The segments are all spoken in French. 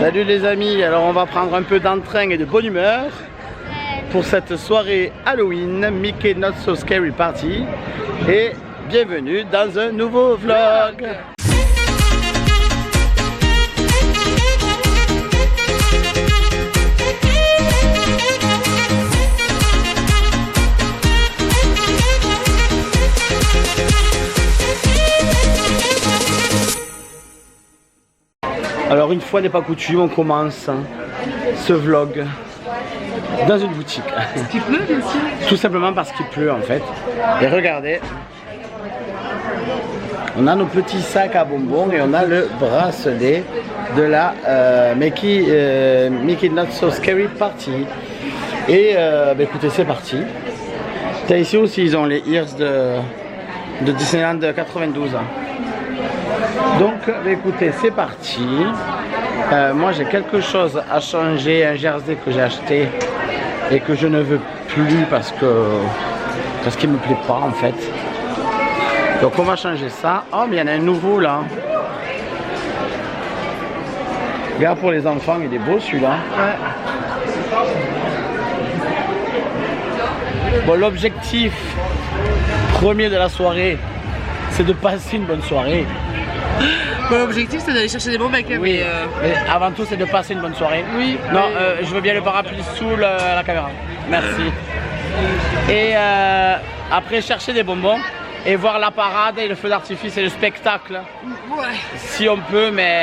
Salut les amis, alors on va prendre un peu d'entrain et de bonne humeur pour cette soirée Halloween Mickey Not So Scary Party et bienvenue dans un nouveau vlog. Alors une fois n'est pas coutume, on commence ce vlog dans une boutique. Parce qu'il pleut ici? Tout simplement parce qu'il pleut en fait. Et regardez, on a nos petits sacs à bonbons et on a le bracelet de la Mickey Not So Scary Party. Et écoutez, c'est parti. T'as ici aussi, ils ont les ears de Disneyland 92. Donc écoutez, c'est parti. Moi j'ai quelque chose à changer, un jersey que j'ai acheté et que je ne veux plus parce qu'il me plaît pas en fait. Donc on va changer ça. Oh mais il y en a un nouveau là. Regarde, pour les enfants, il est beau celui-là. Ouais. Bon, l'objectif premier de la soirée, c'est de passer une bonne soirée. Bon, l'objectif c'est d'aller chercher des bons mecs. Oui, mais avant tout c'est de passer une bonne soirée. Oui. Non, je veux bien le parapluie sous la caméra. Merci. Et après chercher des bonbons et voir la parade et le feu d'artifice et le spectacle. Ouais. Si on peut, mais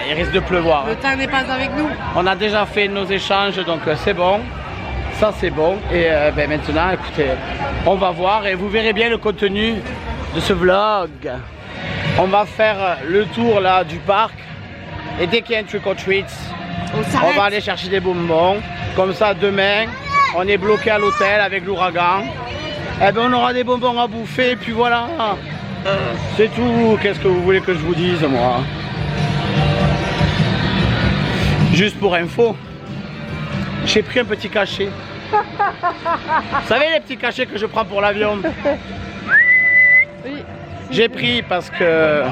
il risque de pleuvoir. Le temps n'est pas avec nous. On a déjà fait nos échanges, donc c'est bon. Ça c'est bon. Et maintenant, écoutez, on va voir et vous verrez bien le contenu de ce vlog. On va faire le tour là du parc et dès qu'il y a un trick or treat, on va aller chercher des bonbons. Comme ça demain, on est bloqué à l'hôtel avec l'ouragan. Eh ben on aura des bonbons à bouffer et puis voilà. C'est tout. Qu'est-ce que vous voulez que je vous dise moi? Juste pour info, j'ai pris un petit cachet. Vous savez les petits cachets que je prends pour l'avion? Oui. J'ai pris parce que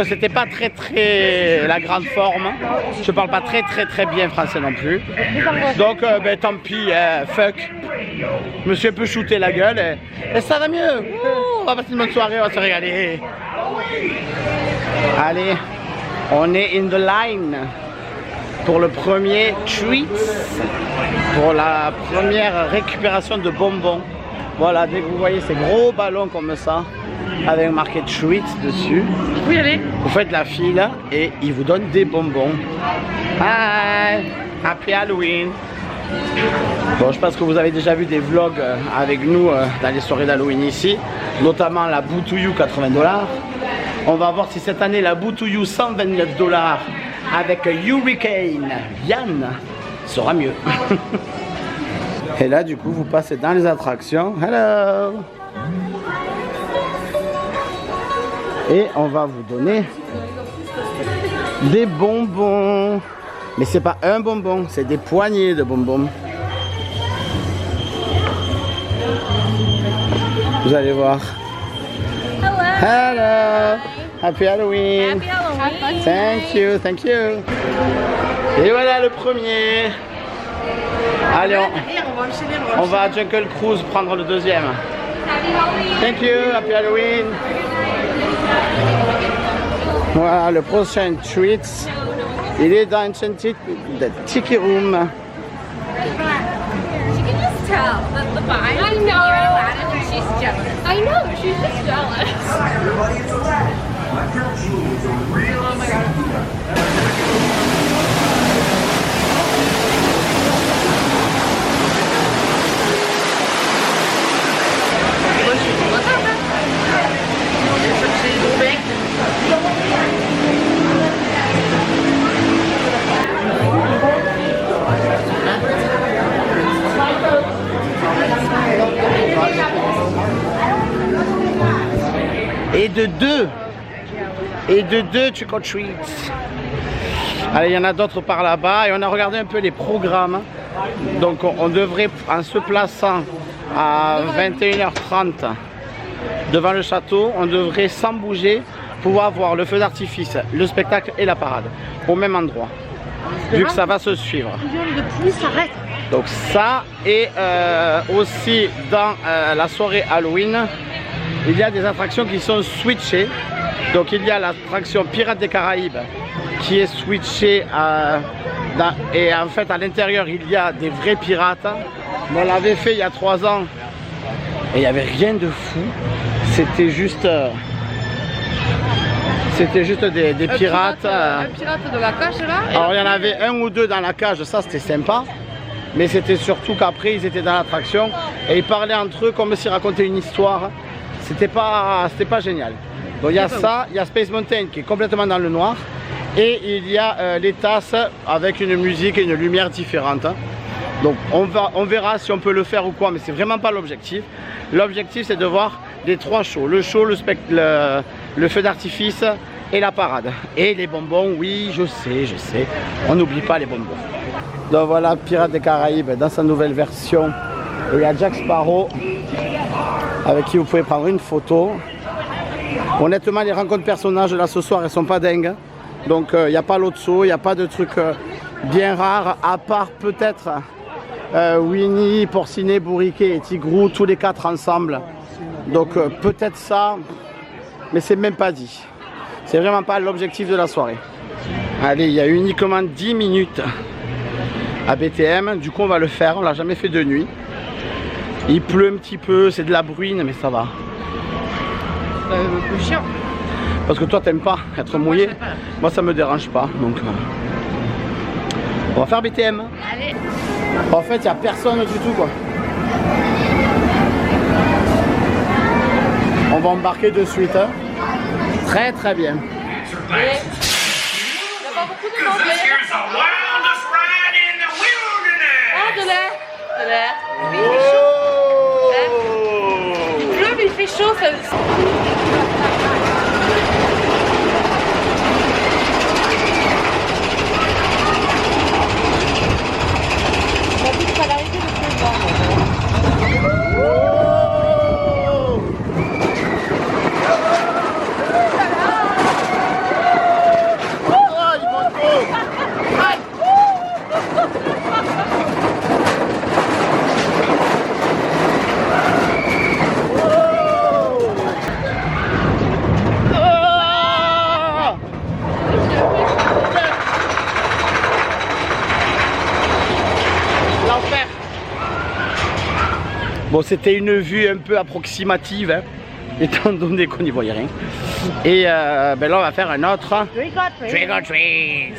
c'était pas très la grande forme. Je parle pas très bien français non plus. Donc tant pis, fuck. Je me suis un peu shooté la gueule et ça va mieux. Ouh, on va passer une bonne soirée, on va se régaler. Allez, on est in the line pour le premier treat, pour la première récupération de bonbons. Voilà, dès que vous voyez ces gros ballons comme ça, avec marqué treat dessus, Vous y allez? vous faites la file et ils vous donnent des bonbons. Hi! Happy Halloween! Bon, je pense que vous avez déjà vu des vlogs avec nous dans les soirées d'Halloween ici, notamment la Boo To You 80 $. On va voir si cette année la Boo To You 129 $ avec Hurricane Yann sera mieux. Et là du coup vous passez dans les attractions. Hello! Et on va vous donner des bonbons. Mais c'est pas un bonbon, c'est des poignées de bonbons. Vous allez voir. Hello! Happy Halloween! Happy Halloween! Thank you, thank you! Et voilà le premier! Allez, on va à Jungle Cruise prendre le deuxième. Thank you, Happy Halloween! Voilà, le prochain treat, il est dans the Tiki Room. She can just tell that the vibe is near Aladdin and she's jealous. I know, she's just jealous. Oh my god. Et de deux trick or treats. Allez, il y en a d'autres par là-bas et on a regardé un peu les programmes. Donc on devrait, en se plaçant à 21h30 devant le château, on devrait sans bouger pouvoir voir le feu d'artifice, le spectacle et la parade au même endroit. vu que ça va se suivre. De pluie s'arrête. Donc ça, et aussi dans la soirée Halloween, il y a des attractions qui sont switchées. Donc il y a l'attraction Pirates des Caraïbes qui est switchée et en fait à l'intérieur il y a des vrais pirates. On l'avait fait il y a 3 ans et il n'y avait rien de fou. C'était juste des pirates. Un pirate de la cage là. Alors il y en avait 1 ou 2 dans la cage, ça c'était sympa. Mais c'était surtout qu'après ils étaient dans l'attraction et ils parlaient entre eux comme s'ils racontaient une histoire. C'était pas génial. Donc il y a ça, il y a Space Mountain qui est complètement dans le noir. Et il y a les tasses avec une musique et une lumière différente. Donc on verra si on peut le faire ou quoi, mais c'est vraiment pas l'objectif. L'objectif c'est de voir les 3 shows. Le show, le feu d'artifice et la parade. Et les bonbons, oui je sais, on n'oublie pas les bonbons. Donc voilà Pirates des Caraïbes dans sa nouvelle version. Il y a Jack Sparrow avec qui vous pouvez prendre une photo. Honnêtement les rencontres personnages là ce soir elles sont pas dingues. Donc il n'y a pas l'autre saut, il n'y a pas de trucs bien rares à part peut-être Winnie, Porcinet, Bourriquet et Tigrou, tous les 4 ensemble. Donc peut-être ça, mais c'est même pas dit. C'est vraiment pas l'objectif de la soirée. Allez, il y a uniquement 10 minutes à BTM, du coup on va le faire, on l'a jamais fait de nuit. Il pleut un petit peu, c'est de la bruine, mais ça va. Un peu chiant. Parce que toi t'aimes pas être mouillé, moi ça me dérange pas, donc on va faire BTM. Allez. En fait il n'y a personne du tout quoi. On va embarquer de suite, hein. Très très bien. Il n'y a pas beaucoup de monde. Ah, de l'air. De l'air. Il fait chaud. Il pleut mais il fait chaud. Ça... Bon, c'était une vue un peu approximative, hein, étant donné qu'on n'y voyait rien. Et ben là, on va faire un autre Trick or Treat.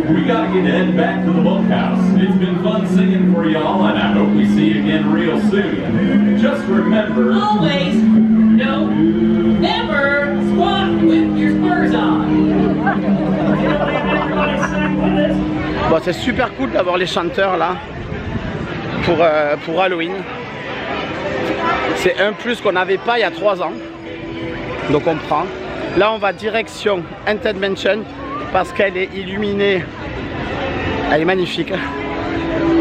We gotta get Ed back to the bunkhouse. It's been fun singing for y'all, and I hope we see you again real soon. Just remember... Always, no, never squat with your spurs on. Bon, c'est super cool d'avoir les chanteurs là pour Halloween. C'est un plus qu'on n'avait pas il y a 3 ans. Donc on prend. Là on va direction Haunted Mansion parce qu'elle est illuminée. Elle est magnifique.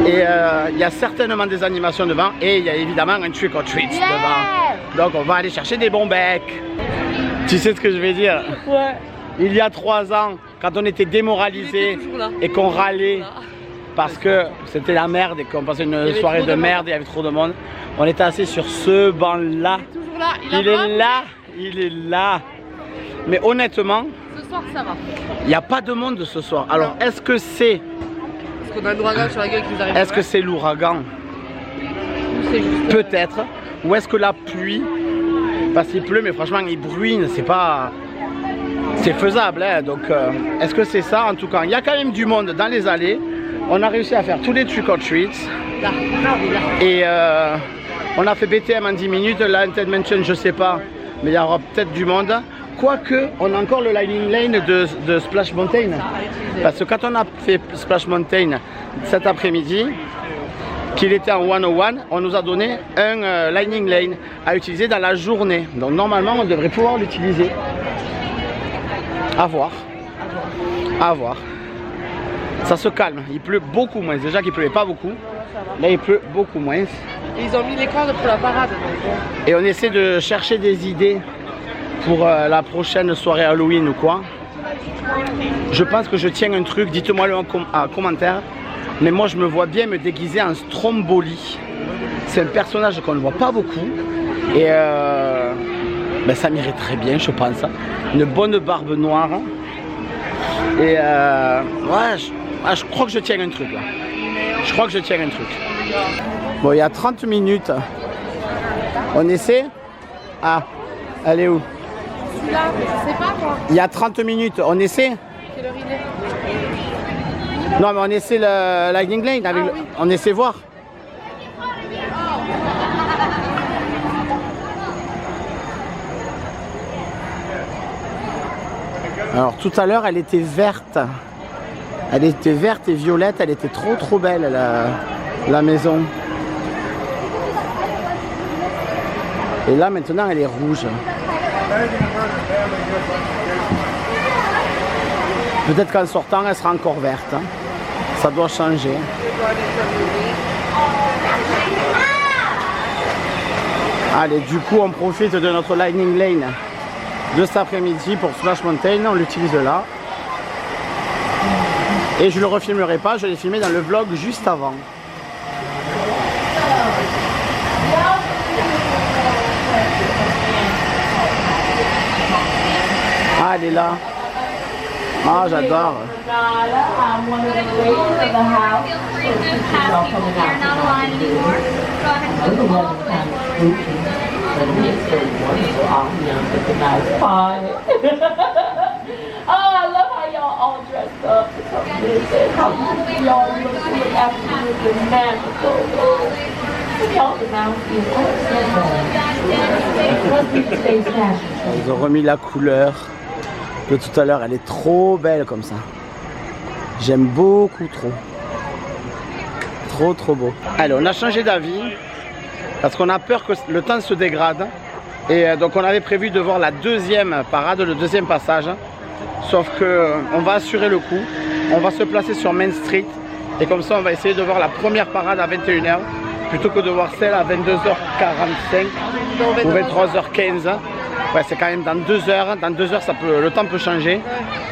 Et il y a certainement des animations devant. Et il y a évidemment un trick or treat devant. Donc on va aller chercher des bons becs. Tu sais ce que je vais dire? Ouais. Il y a 3 ans, quand on était démoralisé et qu'on râlait parce que c'était la merde et qu'on passait une soirée de merde et il y avait trop de monde, on était assis sur ce banc là. Il est toujours là. Il est là. Mais honnêtement, Ce soir ça va. il n'y a pas de monde ce soir. Alors est-ce que c'est... Parce qu'on a un ouragan sur la gueule qui nous arrive. Est-ce que c'est l'ouragan? Ou c'est juste... Peut-être. Ou est-ce que la pluie? Parce qu'il pleut mais franchement il bruine, c'est pas... C'est faisable, hein. Donc est-ce que c'est ça? En tout cas, il y a quand même du monde dans les allées. On a réussi à faire tous les trick or treats. Là. Et on a fait BTM en 10 minutes. La Haunted Mansion, je sais pas, mais il y aura peut-être du monde. Quoique, on a encore le Lightning Lane de Splash Mountain. Parce que quand on a fait Splash Mountain cet après-midi, qu'il était en 101, on nous a donné un Lightning Lane à utiliser dans la journée. Donc normalement on devrait pouvoir l'utiliser. À voir. À voir. Ça se calme, il pleut beaucoup moins. Déjà qu'il pleuvait pas beaucoup, là il pleut beaucoup moins. Ils ont mis les cordes pour la parade. Et on essaie de chercher des idées pour la prochaine soirée Halloween ou quoi. Je pense que je tiens un truc, dites-moi le en commentaire. Mais moi je me vois bien me déguiser en Stromboli. C'est un personnage qu'on ne voit pas beaucoup. Et ben, ça m'irait très bien je pense. Une bonne barbe noire. Et ouais, je crois que je tiens un truc là. Je crois que je tiens un truc. Bon, il y a 30 minutes. On essaie. Ah, elle est où? Là, je sais pas moi. Il y a 30 minutes, on essaie. Quelle heure il est? Non mais on essaie le Lightning Lane avec oui. on essaie voir. Alors tout à l'heure elle était verte. Elle était verte et violette, elle était trop belle la maison. Et là maintenant elle est rouge. Peut-être qu'en sortant elle sera encore verte. Hein. Ça doit changer. Allez, du coup on profite de notre Lightning Lane de cet après-midi pour Splash Mountain. On l'utilise là. Et je ne le refilmerai pas, je l'ai filmé dans le vlog juste avant. Ah, elle est là. Ah, j'adore. Oh, I love how y'all all dressed up. How y'all look really absolutely magical. Y'all can now Ils ont remis la couleur de tout à l'heure. Elle est trop belle comme ça. J'aime beaucoup trop. Trop beau. Allez, on a changé d'avis parce qu'on a peur que le temps se dégrade. Et donc on avait prévu de voir la deuxième parade, le deuxième passage. Sauf que on va assurer le coup. On va se placer sur Main Street. Et comme ça on va essayer de voir la première parade à 21h. Plutôt que de voir celle à 22h45 ou 23h15. Ouais, c'est quand même dans 2 heures. Dans 2 heures, le temps peut changer.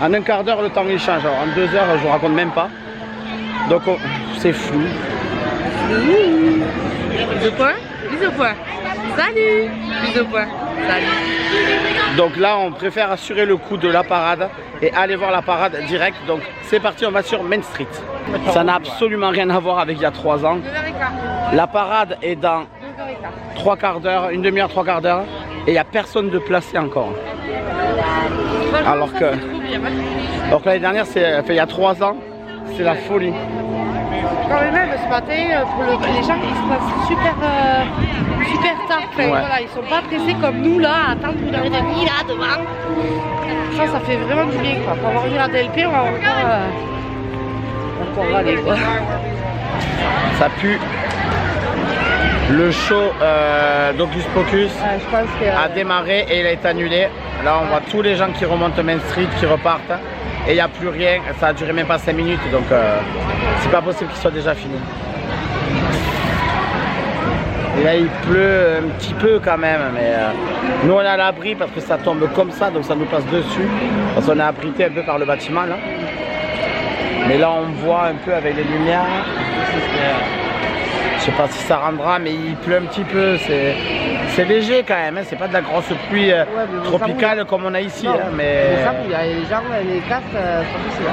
En un quart d'heure, le temps il change. Alors, en 2 heures, je vous raconte même pas. Donc, c'est flou. Bisous point. Bisous point. Salut. Bisous point. Salut. Donc là, on préfère assurer le coup de la parade et aller voir la parade direct. Donc, c'est parti, on va sur Main Street. Ça n'a absolument rien à voir avec il y a 3 ans. La parade est dans 3 quarts d'heure, une demi-heure, 3 quarts d'heure. Et il n'y a personne de placé encore. Alors que l'année dernière, il y a 3 ans, c'est la folie. Quand même, ce matin, pour les gens, ils se passent super tard. Enfin, Ouais. Voilà, ils sont pas pressés comme nous là, à attendre une heure et demie là devant. Ça fait vraiment du bien quoi. Pour avoir une heure DLP, on va encore aller quoi. Ça pue. Le show d'Hocus Pocus Je pense que a démarré et il a été annulé. Là, on voit tous les gens qui remontent Main Street, qui repartent. Et il n'y a plus rien. Ça a duré même pas 5 minutes. Donc, c'est pas possible qu'il soit déjà fini. Et là, il pleut un petit peu quand même. Mais nous, on est à l'abri parce que ça tombe comme ça. Donc, ça nous passe dessus. Parce qu'on est abrité un peu par le bâtiment là. Mais là, on voit un peu avec les lumières. Je sais pas si ça rendra, mais il pleut un petit peu. C'est léger quand même. Hein. C'est pas de la grosse pluie tropicale comme on a ici. Non, hein, mais il y a les gens, les casques sont ici là.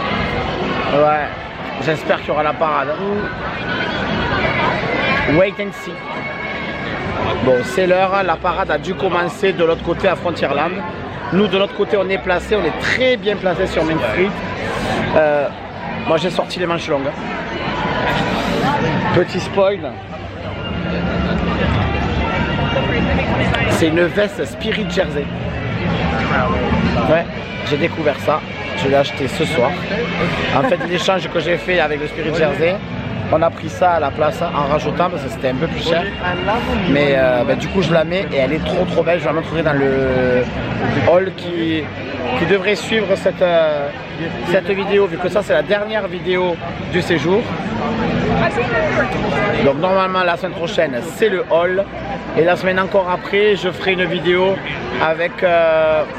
ouais, j'espère qu'il y aura la parade. Wait and see. Bon, c'est l'heure. La parade a dû commencer de l'autre côté à Frontierland. Nous, de notre côté, on est placé. On est très bien placé sur Main Street. Moi, j'ai sorti les manches longues. Petit spoil. C'est une veste Spirit Jersey. Ouais, j'ai découvert ça. Je l'ai acheté ce soir. En fait, l'échange que j'ai fait avec le Spirit Jersey, On a pris ça à la place en rajoutant parce que c'était un peu plus cher. Mais du coup je la mets et elle est trop belle. Je la montrerai dans le haul qui devrait suivre cette vidéo, vu que ça c'est la dernière vidéo du séjour. Donc normalement la semaine prochaine c'est le haul. Et la semaine encore après je ferai une vidéo avec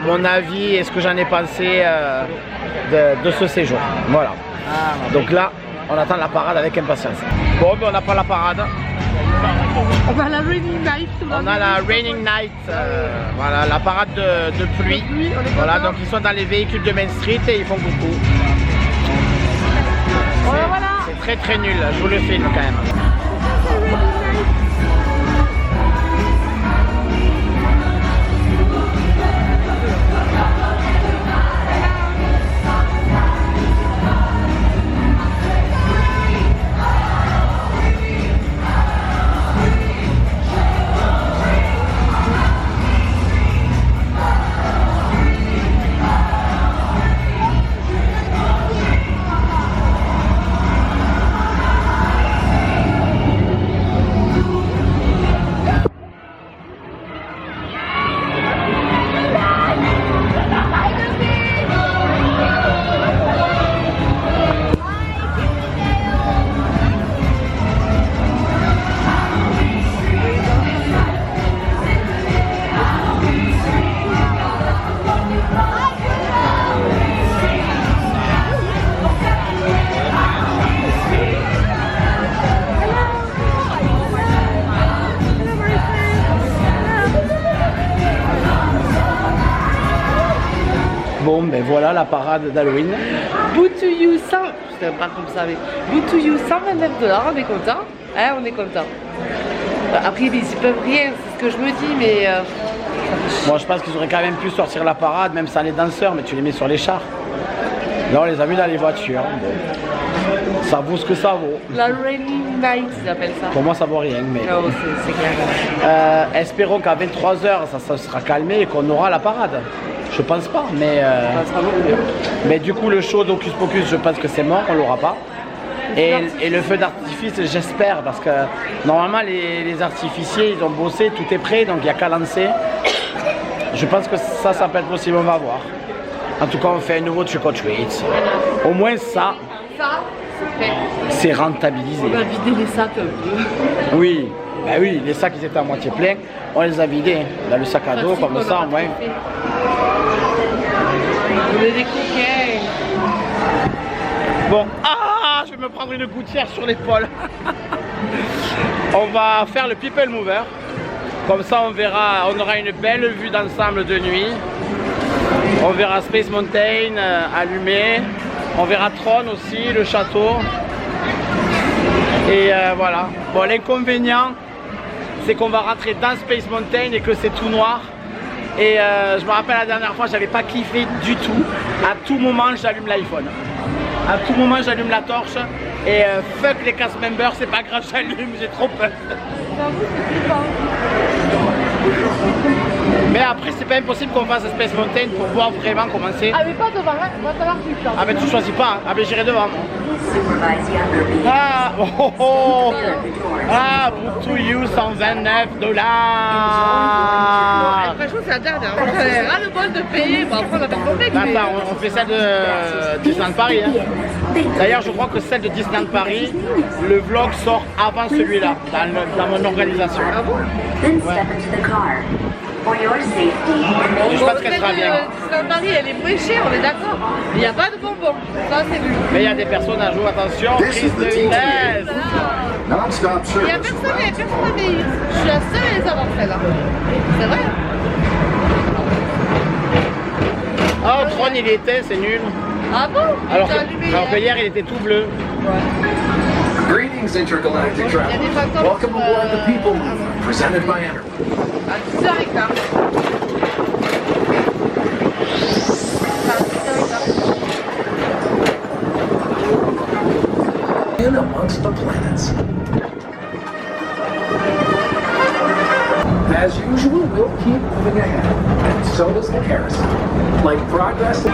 mon avis et ce que j'en ai pensé de ce séjour. Voilà. Donc là on attend la parade avec impatience. Bon, mais on n'a pas la parade. On a la Raining Night. On a la Raining Night, voilà, la parade de pluie. Voilà, donc ils sont dans les véhicules de Main Street et ils font coucou. Voilà. C'est très nul, je vous le filme quand même. Bon, ben voilà la parade d'Halloween. Boo to you 100. Je pas comme ça, mais Boo to you $129, on est content. Hein, on est content. Après, ils peuvent rien, c'est ce que je me dis, mais. Bon, je pense qu'ils auraient quand même pu sortir la parade, même sans les danseurs, mais tu les mets sur les chars. Là, on les a vus dans les voitures. Bon. Ça vaut ce que ça vaut. La Raining Night, ils appellent ça. Pour moi, ça vaut rien, mais. Non, c'est clair. Espérons qu'à 23h, ça sera calmé et qu'on aura la parade. Je pense pas, mais. Mais du coup, le show d'Hocus Pocus, je pense que c'est mort, on l'aura pas. Et le feu d'artifice, j'espère, parce que normalement, les artificiers, ils ont bossé, tout est prêt, donc il n'y a qu'à lancer. Je pense que ça peut être possible, on va voir. En tout cas, on fait un nouveau trick or treat. Au moins, ça, c'est rentabilisé. On va vider les sacs un peu. Oui, ben oui, les sacs, ils étaient à moitié pleins. On les a vidés dans le sac à dos, comme ça, au moins. On est des coquets. Bon, je vais me prendre une gouttière sur l'épaule. On va faire le People Mover. Comme ça, on aura une belle vue d'ensemble de nuit. On verra Space Mountain allumé. On verra Tron aussi, le château. Et voilà. Bon, l'inconvénient, c'est qu'on va rentrer dans Space Mountain et que c'est tout noir. Et je me rappelle la dernière fois, j'avais pas kiffé du tout. À tout moment, j'allume l'iPhone. À tout moment, j'allume la torche. Et fuck les cast members, c'est pas grave, j'allume, j'ai trop peur. Mais après, c'est pas impossible qu'on fasse Space Mountain pour voir vraiment comment c'est. Ah, mais pas devant, hein. Moi, ça va plus tard. Ah, mais tu choisis pas, hein. Ah, mais j'irai devant. Ah, oh, oh. Ah, pour to you, $129. Franchement, c'est la dernière. J'avais ras le bol de payer. Bon, après, on a pas compris. Attends, on fait celle de Disneyland Paris. Hein. D'ailleurs, je crois que celle de Disneyland Paris, le vlog sort avant celui-là, dans mon organisation. Ah bon? Ouais. Je pense qu'elle sera bien. Disneyland Paris, elle est moins chère, on est d'accord. Il n'y a pas de bonbons. Ça, c'est nul. Mais il y a des personnages, oh, attention, prise de vitesse. Non-stop Il n'y a service. personne, je suis la seule à les avoir fait là. C'est vrai. Oh, Tron, il était, c'est nul. Ah bon? Alors J'ai allumé que hier, il était tout bleu. Greetings, intergalactic travelers. Welcome aboard the People Mover, presented by Enterprise. À 10h15. In amongst the planets. As usual, we'll keep moving ahead, and so does the carousel. Like progress.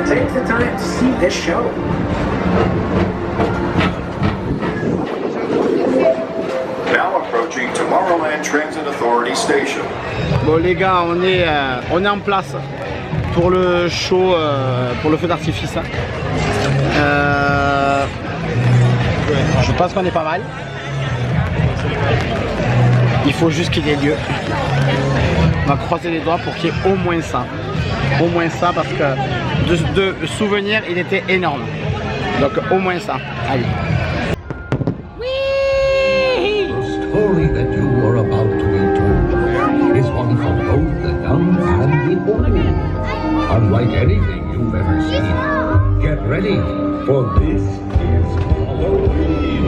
Take the time to see this show. Now approaching Tomorrowland Transit Authority Station. Bon les gars, on est en place pour le show, pour le feu d'artifice. Je pense qu'on est pas mal. Il faut juste qu'il y ait lieu. On va croiser les doigts pour qu'il y ait au moins ça. Au moins ça parce que de souvenir il était énorme. Donc au moins ça. Allez. The story that you are about to be told is one for both the young and the old. Unlike anything you've ever seen. Get ready, for this is Halloween.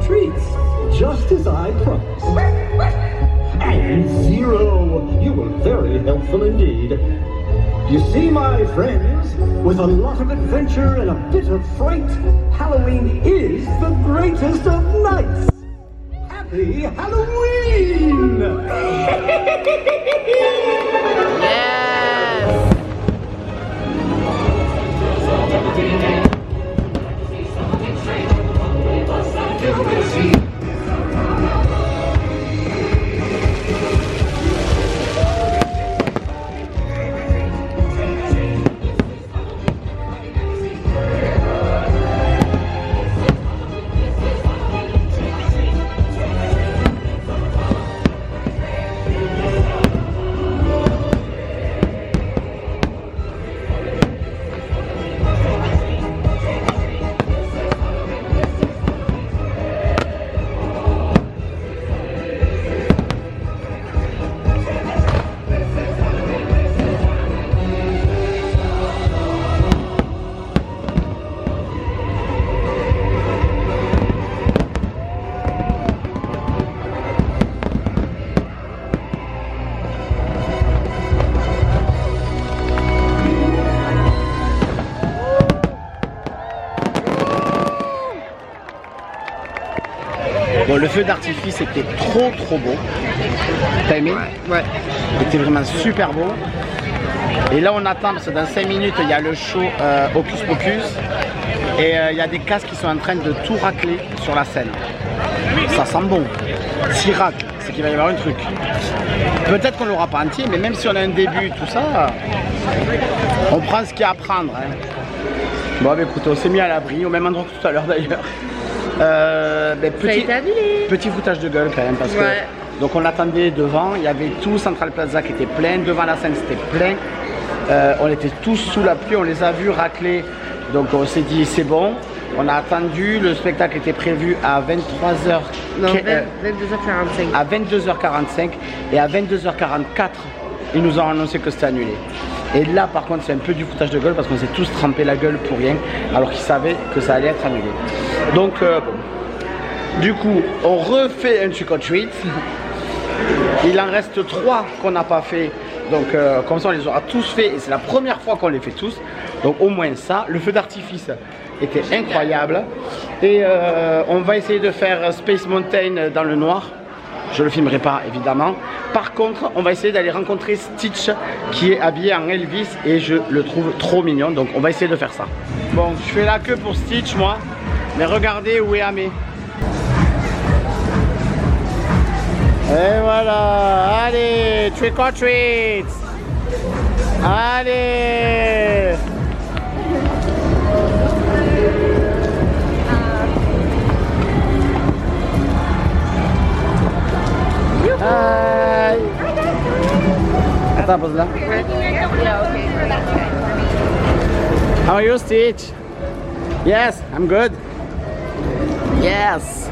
Treats, just as I promised. And Zero, you were very helpful indeed. You see, my friends, with a lot of adventure and a bit of fright, Halloween is the greatest of nights. Happy Halloween! Bon, le feu d'artifice était trop beau. T'as aimé? Ouais. C'était vraiment super beau. Et là on attend parce que dans 5 minutes il y a le show Hocus Pocus. Et il y a des casques qui sont en train de tout racler sur la scène. Ça sent bon. S'ils raclent, c'est qu'il va y avoir un truc. Peut-être qu'on l'aura pas entier, mais même si on a un début, tout ça, on prend ce qu'il y a à prendre. Hein. Bon, bah, écoute, on s'est mis à l'abri, au même endroit que tout à l'heure d'ailleurs. Petit foutage de gueule quand même, parce que donc on l'attendait devant, il y avait tout Central Plaza qui était plein, devant la scène c'était plein. On était tous sous la pluie, on les a vus racler, donc on s'est dit c'est bon. On a attendu, le spectacle était prévu à 23h. Non, 22h45. À 22h45 et à 22h44, ils nous ont annoncé que c'était annulé. Et là par contre c'est un peu du foutage de gueule parce qu'on s'est tous trempé la gueule pour rien alors qu'ils savaient que ça allait être annulé. Donc bon. Du coup on refait un trick or treat. Il en reste 3 qu'on n'a pas fait. Donc comme ça on les aura tous fait et c'est la première fois qu'on les fait tous. Donc au moins ça. Le feu d'artifice était incroyable. Et on va essayer de faire Space Mountain dans le noir. Je le filmerai pas évidemment. Par contre on va essayer d'aller rencontrer Stitch qui est habillé en Elvis et je le trouve trop mignon. Donc on va essayer de faire ça. Bon je fais la queue pour Stitch moi. Mais regardez où est Amé. Et voilà, allez, trick or treat. Allez. Hi. Attends, pose là. How are you, Stitch? Yes, I'm good. Yes.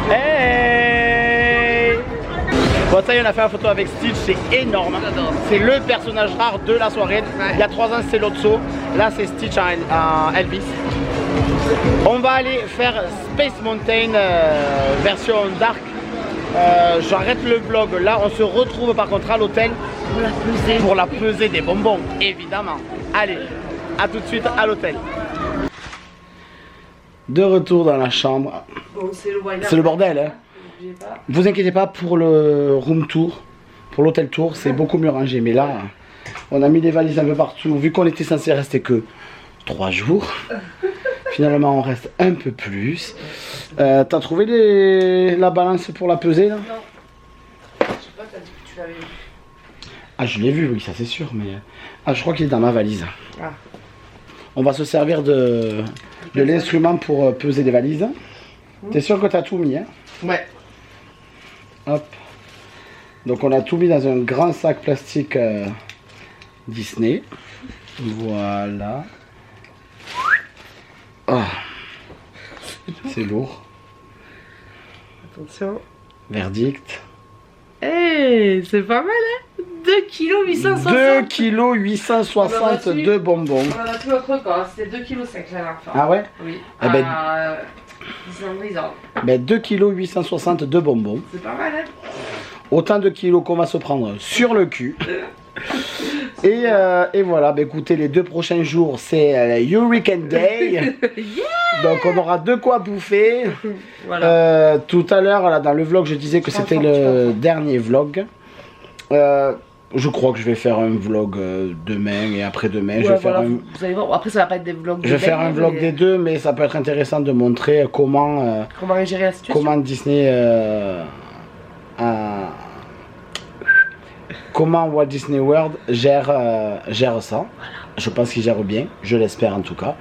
Hey! Bon ça y est, on a fait la photo avec Stitch, c'est énorme. C'est le personnage rare de la soirée. Il y a 3 ans c'est Lotso, là c'est Stitch en Elvis. On va aller faire Space Mountain version dark. J'arrête le vlog là, on se retrouve par contre à l'hôtel pour la pesée des bonbons, évidemment. Allez, à tout de suite à l'hôtel. De retour dans la chambre. Bon, c'est le bordel, hein. Vous inquiétez pas pour le room tour, pour l'hôtel tour, c'est beaucoup mieux rangé. Mais là, on a mis des valises un peu partout. Vu qu'on était censé rester que 3 jours, finalement on reste un peu plus. T'as trouvé la balance pour la pesée là? Non. Je sais pas, t'as dit que tu l'avais vu. Ah je l'ai vu, oui, ça c'est sûr, mais... Ah je crois qu'il est dans ma valise. Ah. On va se servir de l'instrument pour peser des valises. T'es sûr que t'as tout mis, hein? Ouais. Hop. Donc on a tout mis dans un grand sac plastique Disney. Voilà. Oh. C'est lourd. Attention. Verdict. Hey, c'est pas mal, hein? 2 kg 860. 2 kg 860 de bonbons. On en a plus autre corps, c'était 2 kg 5 la dernière fois. Ah ouais? Oui. Ah ben, ben 2 kg 860 de bonbons. C'est pas mal, hein? Autant de kilos qu'on va se prendre sur le cul. Et voilà, bah écoutez, les 2 prochains jours, c'est Hurricane Day. Yeah. Donc on aura de quoi bouffer. Voilà. Tout à l'heure, voilà, dans le vlog, je disais que c'était le dernier vlog. Je crois que je vais faire un vlog demain et après-demain. Ouais, voilà, vous allez voir. Après, ça va pas être des vlogs. Je vais faire un vlog des deux, mais ça peut être intéressant de montrer comment gérer la situation. Comment Disney comment Walt Disney World gère ça. Je pense qu'il gère bien, je l'espère en tout cas.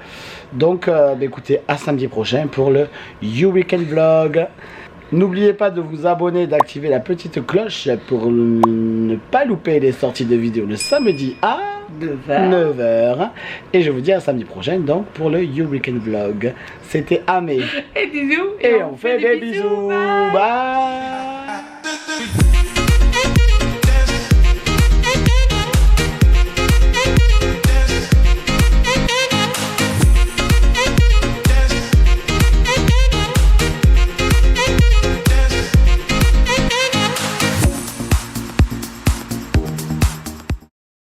Donc bah écoutez, à samedi prochain pour le Hurricane Vlog. N'oubliez pas de vous abonner, d'activer la petite cloche pour ne pas louper les sorties de vidéos le samedi à 9h. Et je vous dis à samedi prochain donc pour le Hurricane Vlog. C'était Amé. Et bisous. Et on fait des bisous. Bye.